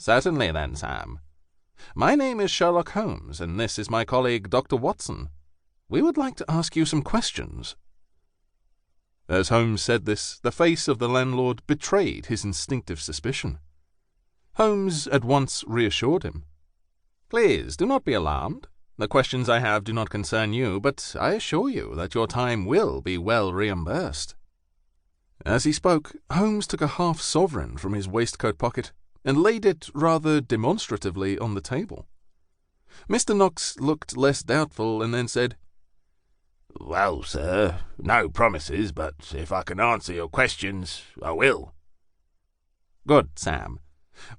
"Certainly then, Sam. My name is Sherlock Holmes, and this is my colleague, Dr. Watson. We would like to ask you some questions." As Holmes said this, the face of the landlord betrayed his instinctive suspicion. Holmes at once reassured him. "Please, do not be alarmed. The questions I have do not concern you, but I assure you that your time will be well reimbursed." As he spoke, Holmes took a half-sovereign from his waistcoat pocket and laid it rather demonstratively on the table. Mr. Knox looked less doubtful and then said, "Well, sir, no promises, but if I can answer your questions, I will." "Good, Sam.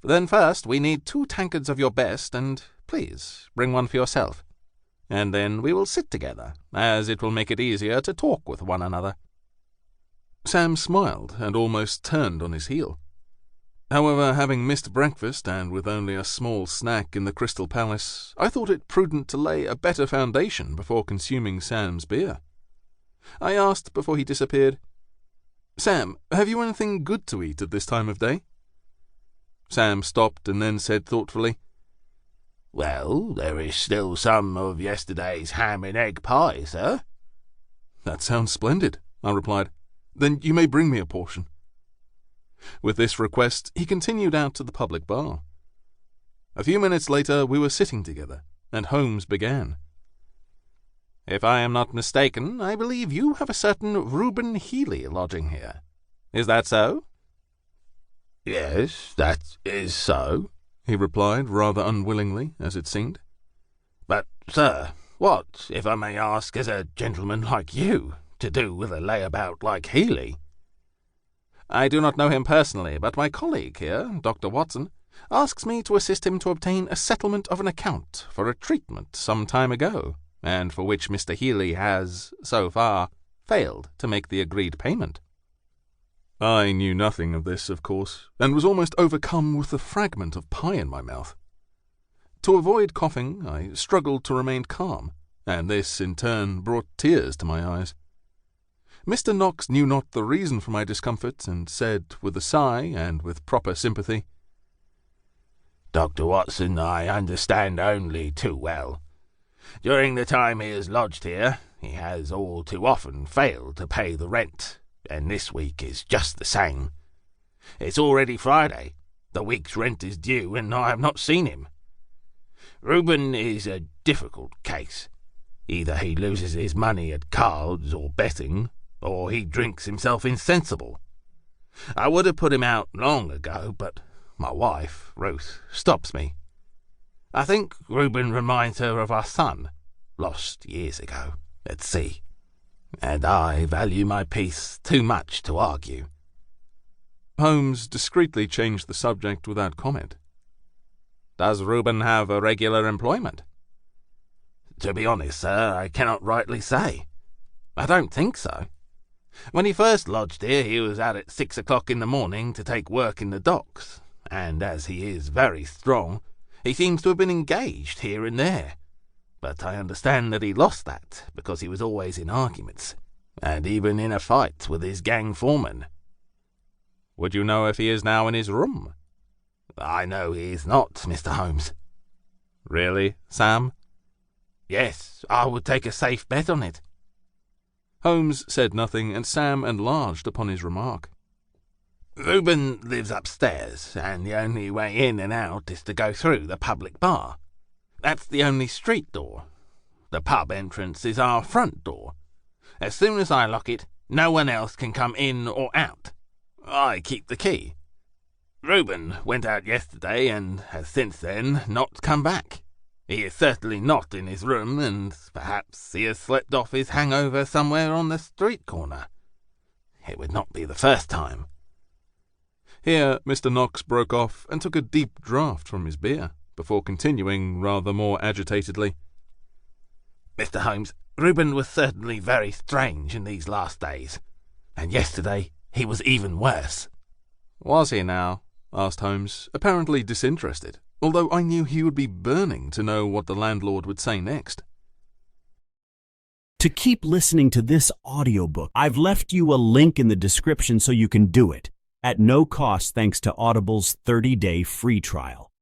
Then first we need 2 tankards of your best, and please bring one for yourself. And then we will sit together, as it will make it easier to talk with one another." Sam smiled and almost turned on his heel. However, having missed breakfast and with only a small snack in the Crystal Palace, I thought it prudent to lay a better foundation before consuming Sam's beer. I asked before he disappeared, "Sam, have you anything good to eat at this time of day?" Sam stopped and then said thoughtfully, "Well, there is still some of yesterday's ham and egg pie, sir." "That sounds splendid," I replied. "Then you may bring me a portion." With this request, he continued out to the public bar. A few minutes later, we were sitting together, and Holmes began. "If I am not mistaken, I believe you have a certain Reuben Healy lodging here. Is that so?" "Yes, that is so," he replied, rather unwillingly, as it seemed. "But, sir, what, if I may ask, as a gentleman like you, to do with a layabout like Healy?" "I do not know him personally, but my colleague here, Dr. Watson, asks me to assist him to obtain a settlement of an account for a treatment some time ago, and for which Mr. Healy has, so far, failed to make the agreed payment." I knew nothing of this, of course, and was almost overcome with the fragment of pie in my mouth. To avoid coughing, I struggled to remain calm, and this, in turn, brought tears to my eyes. Mr. Knox knew not the reason for my discomfort, and said, with a sigh and with proper sympathy, "Dr. Watson, I understand only too well. During the time he has lodged here, he has all too often failed to pay the rent, and this week is just the same. It's already Friday. The week's rent is due, and I have not seen him. Reuben is a difficult case. Either he loses his money at cards or betting, or he drinks himself insensible. I would have put him out long ago, but my wife, Ruth, stops me. I think Reuben reminds her of our son, lost years ago, at sea, and I value my peace too much to argue." Holmes discreetly changed the subject without comment. "Does Reuben have a regular employment?" "To be honest, sir, I cannot rightly say. I don't think so. When he first lodged here, he was out at 6 o'clock in the morning to take work in the docks, and as he is very strong, he seems to have been engaged here and there. But I understand that he lost that because he was always in arguments, and even in a fight with his gang foreman." "Would you know if he is now in his room?" "I know he is not, Mr. Holmes." "Really, Sam?" "Yes, I would take a safe bet on it." Holmes said nothing, and Sam enlarged upon his remark. "Reuben lives upstairs, and the only way in and out is to go through the public bar. That's the only street door. The pub entrance is our front door. As soon as I lock it, no one else can come in or out. I keep the key. Reuben went out yesterday and has since then not come back. He is certainly not in his room, and perhaps he has slept off his hangover somewhere on the street corner. It would not be the first time." Here Mr. Knox broke off and took a deep draught from his beer, before continuing rather more agitatedly. "Mr. Holmes, Reuben was certainly very strange in these last days, and yesterday he was even worse." "Was he now?" asked Holmes, apparently disinterested, although I knew he would be burning to know what the landlord would say next. To keep listening to this audiobook, I've left you a link in the description so you can do it, at no cost thanks to Audible's 30-day free trial.